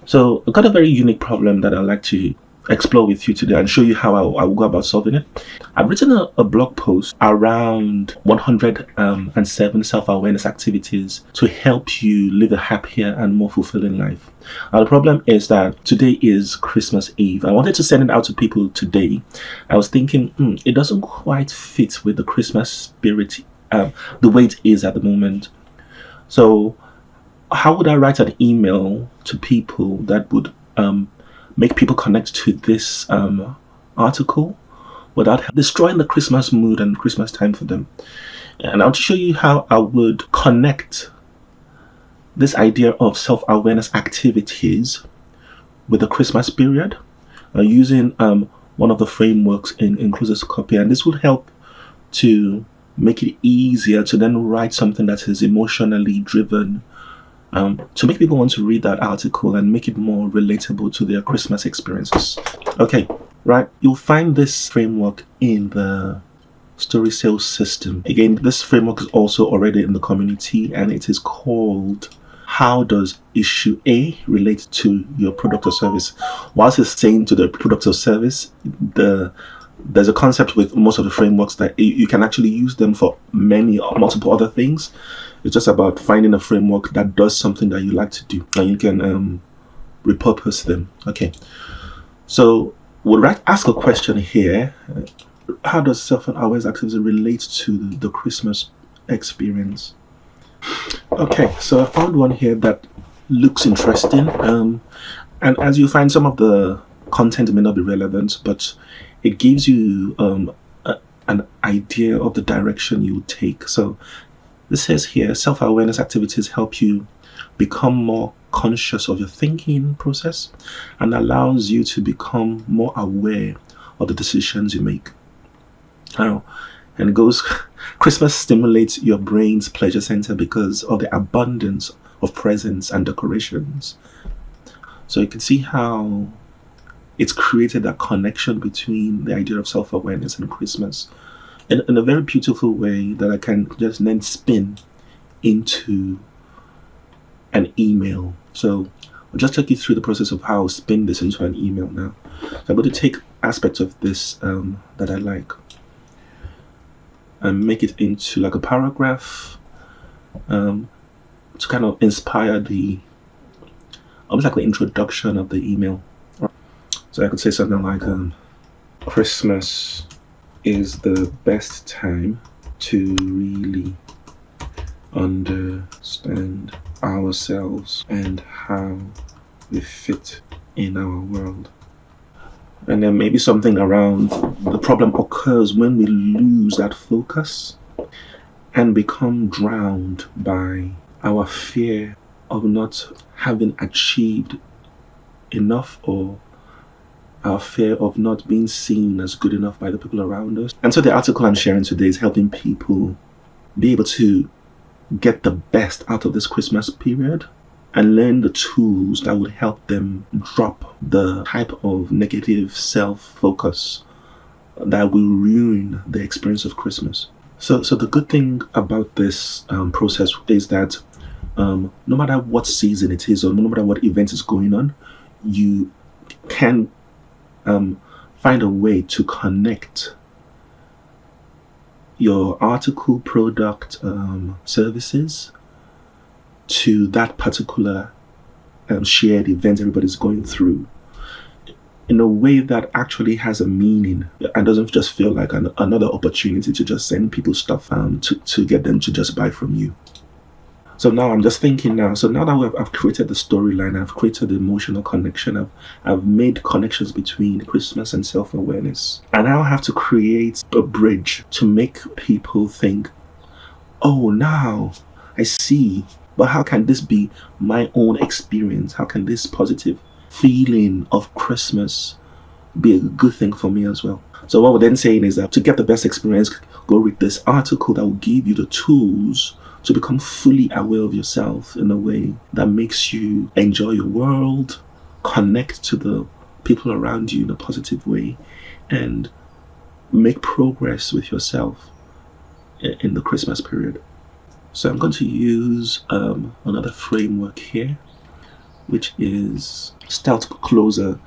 So I've got a very unique problem that I'd like to explore with you today and show you how I will go about solving it. I've written a blog post around 107 self-awareness activities to help you live a happier and more fulfilling life. Now the problem is that today is Christmas Eve. I wanted to send it out to people today. I was thinking, it doesn't quite fit with the Christmas spirit, the way it is at the moment. So how would I write an email to people that would make people connect to this article without destroying the Christmas mood and Christmas time for them? And I'll show you how I would connect this idea of self-awareness activities with the Christmas period using one of the frameworks in Closer'sCopy, and this will help to make it easier to then write something that is emotionally driven, to make people want to read that article and make it more relatable to their Christmas experiences. Okay, right, you'll find this framework in the story sales system. Again, this framework is also already in the community, and it is called How Does Issue A Relate to Your Product or Service? Whilst it's saying to the product or service, there's a concept with most of the frameworks that you can actually use them for multiple other things. It's just about finding a framework that does something that you like to do, and you can repurpose them. Okay, so we'll ask a question here. How does self-awareness activities relate to the Christmas experience? Okay, so I found one here that looks interesting, and as you find, some of the content may not be relevant, but it gives you an idea of the direction you take. So this says here, self-awareness activities help you become more conscious of your thinking process and allows you to become more aware of the decisions you make. And it goes, Christmas stimulates your brain's pleasure center because of the abundance of presents and decorations. So you can see how it's created that connection between the idea of self-awareness and Christmas in a very beautiful way that I can just then spin into an email. So I'll just take you through the process of how I'll spin this into an email now. So I'm going to take aspects of this that I like and make it into like a paragraph to kind of inspire almost like the introduction of the email. So I could say something like, Christmas is the best time to really understand ourselves and how we fit in our world. And then maybe something around the problem occurs when we lose that focus and become drowned by our fear of not having achieved enough, or our fear of not being seen as good enough by the people around us. And so the article I'm sharing today is helping people be able to get the best out of this Christmas period and learn the tools that would help them drop the type of negative self-focus that will ruin the experience of Christmas. So the good thing about this process is that no matter what season it is, or no matter what event is going on, you can find a way to connect your article, product, services to that particular shared event everybody's going through in a way that actually has a meaning and doesn't just feel like another opportunity to just send people stuff to get them to just buy from you. So now I'm just thinking now, so now that I've created the storyline, I've created the emotional connection, I've made connections between Christmas and self-awareness. And now I have to create a bridge to make people think, oh, now I see, but how can this be my own experience? How can this positive feeling of Christmas be a good thing for me as well? So what we're then saying is that to get the best experience, go read this article that will give you the tools to become fully aware of yourself in a way that makes you enjoy your world, connect to the people around you in a positive way, and make progress with yourself in the Christmas period. So I'm going to use another framework here. which is Stealth Closer,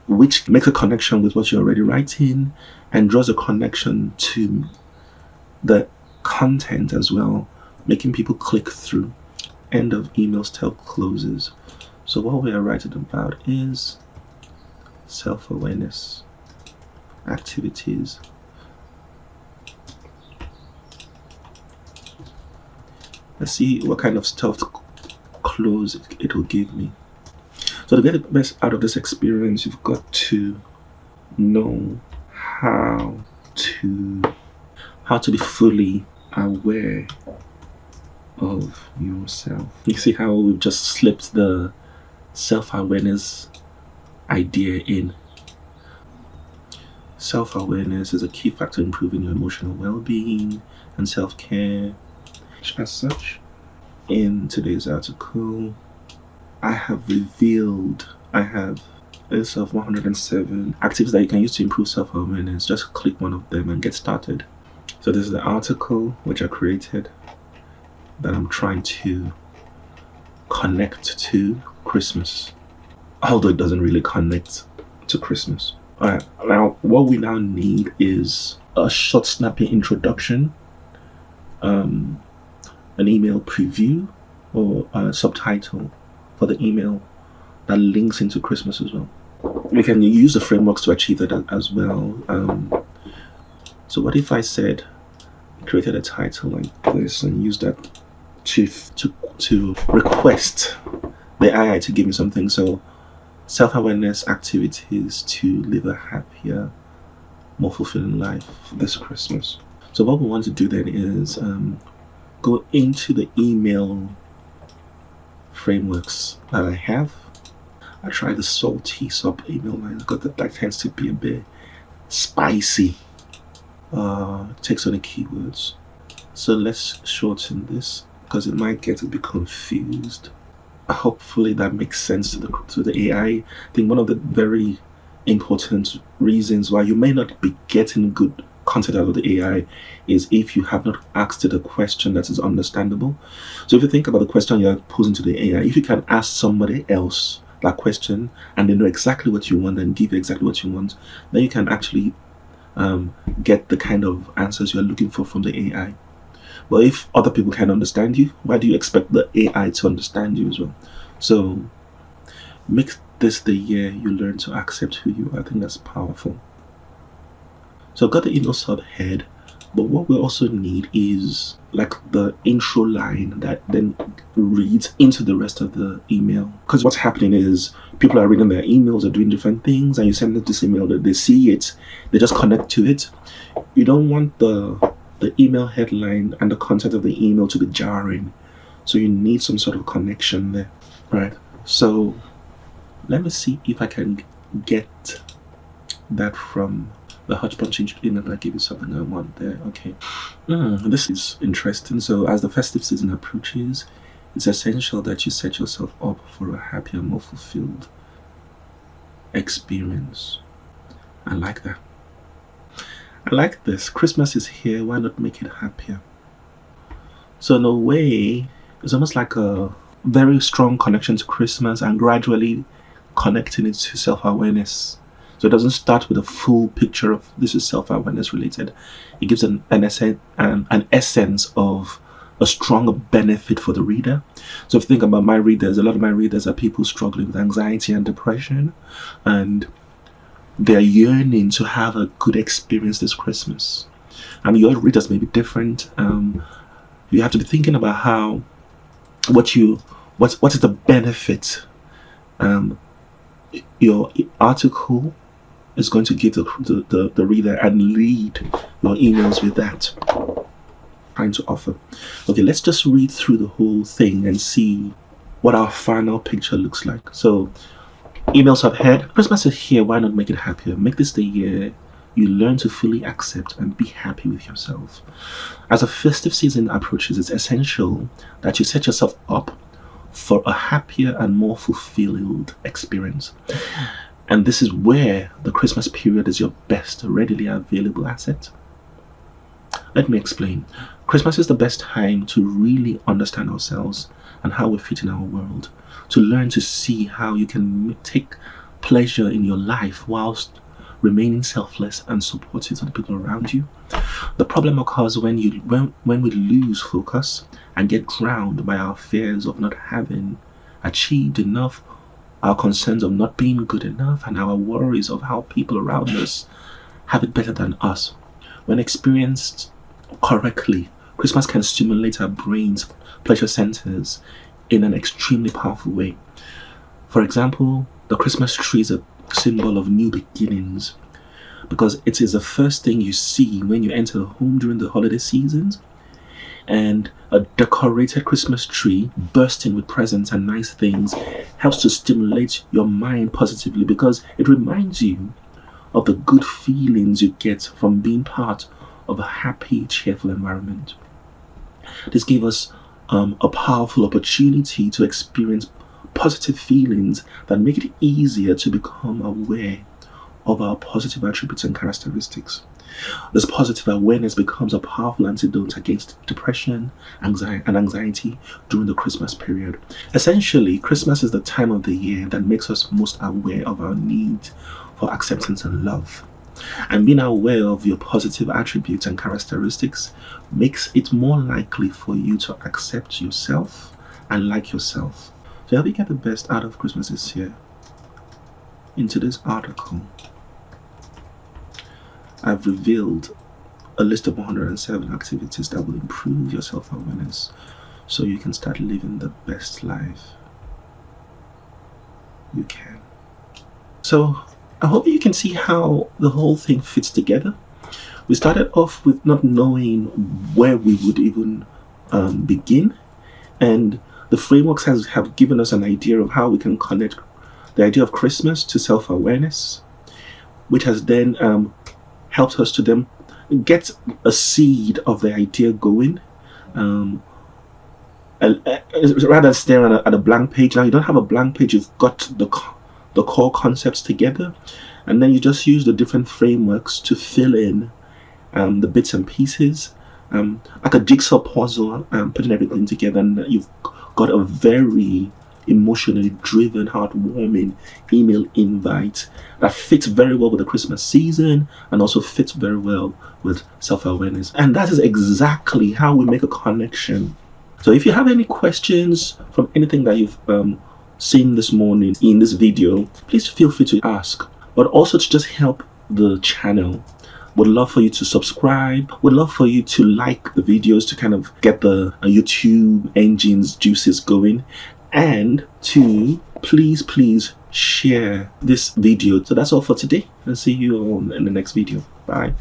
which makes a connection with what you're already writing and draws a connection to the content as well, making people click through. End of email Stealth Closes. So what we are writing about is self-awareness activities. Let's see what kind of stealth close it will give me. So to get the best out of this experience, you've got to know how to be fully aware of yourself. You see how we've just slipped the self-awareness idea in. Self-awareness is a key factor in improving your emotional well-being and self-care. As such, in today's article, I have a list of 107 activities that you can use to improve self-awareness. Just click one of them and get started. So this is the article which I created that I'm trying to connect to Christmas, although it doesn't really connect to Christmas. Alright, now what we now need is a short snappy introduction, an email preview, or a subtitle for the email that links into Christmas as well. We can use the frameworks to achieve that as well. So what if I said, created a title like this and use that to request the AI to give me something? So self-awareness activities to live a happier, more fulfilling life this Christmas. So what we want to do then is go into the email frameworks that I have. I tried the salty sub email line. That tends to be a bit spicy. Takes on the keywords. So let's shorten this because it might get a bit confused. Hopefully that makes sense to the AI. I think one of the very important reasons why you may not be getting good content out of the AI is if you have not asked it a question that is understandable. So if you think about the question you're posing to the AI, if you can ask somebody else that question and they know exactly what you want and give you exactly what you want, then you can actually get the kind of answers you're looking for from the AI. But if other people can understand you, why do you expect the AI to understand you as well? So make this the year you learn to accept who you are. I think that's powerful. So I've got the email subhead, but what we also need is like the intro line that then reads into the rest of the email. Because what's happening is people are reading their emails, are doing different things, and you send them this email, that they see it, they just connect to it. You don't want the email headline and the content of the email to be jarring. So you need some sort of connection there, right? So let me see if I can get that from the hodgepodge email that gave you something I want there. Okay. This is interesting. So as the festive season approaches, it's essential that you set yourself up for a happier, more fulfilled experience. I like that. I like this. Christmas is here. Why not make it happier? So in a way, it's almost like a very strong connection to Christmas and gradually connecting it to self-awareness. So it doesn't start with a full picture of this is self-awareness related. It gives an essence of a stronger benefit for the reader. So if you think about my readers, a lot of my readers are people struggling with anxiety and depression, and they're yearning to have a good experience this Christmas. And your readers may be different. You have to be thinking about how what is the benefit your article is going to give the reader, and lead your emails with that trying to offer. Okay, let's just read through the whole thing and see what our final picture looks like. So email subhead: Christmas is here, why not make it happier? Make this the year you learn to fully accept and be happy with yourself. As the festive season approaches, it's essential that you set yourself up for a happier and more fulfilled experience. And this is where the Christmas period is your best readily available asset. Let me explain. Christmas is the best time to really understand ourselves and how we fit in our world. to learn to see how you can take pleasure in your life whilst remaining selfless and supportive to the people around you. The problem occurs when we lose focus and get drowned by our fears of not having achieved enough, our concerns of not being good enough, and our worries of how people around us have it better than us. When experienced correctly, Christmas can stimulate our brain's pleasure centers in an extremely powerful way. For example, the Christmas tree is a symbol of new beginnings because it is the first thing you see when you enter a home during the holiday seasons. And a decorated Christmas tree bursting with presents and nice things helps to stimulate your mind positively because it reminds you of the good feelings you get from being part of a happy, cheerful environment. This gave us a powerful opportunity to experience positive feelings that make it easier to become aware of our positive attributes and characteristics. This positive awareness becomes a powerful antidote against depression and anxiety during the Christmas period. Essentially, Christmas is the time of the year that makes us most aware of our need for acceptance and love. And being aware of your positive attributes and characteristics makes it more likely for you to accept yourself and like yourself. To help you get the best out of Christmas this year, in today's article, I've revealed a list of 107 activities that will improve your self-awareness so you can start living the best life you can. So I hope you can see how the whole thing fits together. We started off with not knowing where we would even begin, and the frameworks have given us an idea of how we can connect the idea of Christmas to self-awareness, which has then helped us to then get a seed of the idea going. Rather than staring at a blank page, now you don't have a blank page, you've got the core concepts together, and then you just use the different frameworks to fill in the bits and pieces, like a jigsaw puzzle, putting everything together, and you've got a very emotionally driven, heartwarming email invite that fits very well with the Christmas season and also fits very well with self-awareness. And that is exactly how we make a connection. So if you have any questions from anything that you've seen this morning in this video, please feel free to ask, but also to just help the channel. Would love for you to subscribe, would love for you to like the videos to kind of get the YouTube engine's juices going, and to please share this video. So that's all for today, and see you all in the next video. Bye.